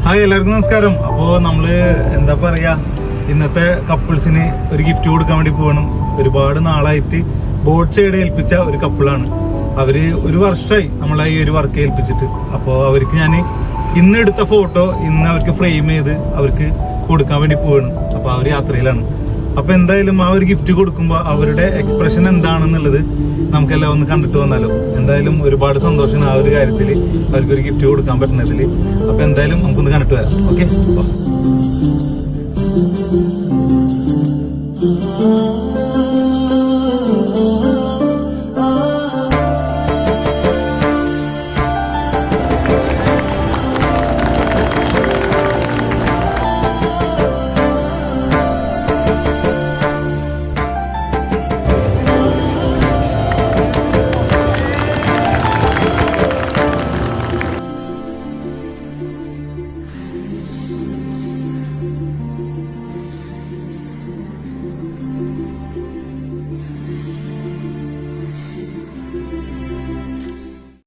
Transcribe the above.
Hi, എല്ലാവർക്കും നമസ്കാരം. അപ്പോൾ നമ്മള് എന്താ പറയാ, ഇന്നത്തെ കപ്പിൾസിന് ഒരു ഗിഫ്റ്റ് കൊടുക്കാൻ വേണ്ടി പോകണം. ഒരുപാട് നാളായിട്ട് ബോർഡ് സൈഡ് ഏൽപ്പിച്ച ഒരു കപ്പിളാണ്. അവര് ഒരു വർഷമായി നമ്മളെ ഈ ഒരു വർക്ക് ഏൽപ്പിച്ചിട്ട്. അപ്പോൾ അവർക്ക് ഞാൻ ഇന്ന് എടുത്ത ഫോട്ടോ ഇന്ന് അവർക്ക് ഫ്രെയിം ചെയ്ത് അവർക്ക് കൊടുക്കാൻ വേണ്ടി പോവാണ്. അപ്പോൾ അവർ യാത്രയിലാണ്. അപ്പൊ എന്തായാലും ആ ഒരു ഗിഫ്റ്റ് കൊടുക്കുമ്പോൾ അവരുടെ എക്സ്പ്രഷൻ എന്താണെന്നുള്ളത് നമുക്കെല്ലാം ഒന്ന് കണ്ടിട്ട് വന്നാലോ. എന്തായാലും ഒരുപാട് സന്തോഷമാണ് ആ ഒരു കാര്യത്തിൽ, അവർക്കൊരു ഗിഫ്റ്റ് കൊടുക്കാൻ പറ്റുന്നതിൽ. അപ്പൊ എന്തായാലും നമുക്കൊന്ന് കണ്ടിട്ട് വരാം. ഓക്കെ.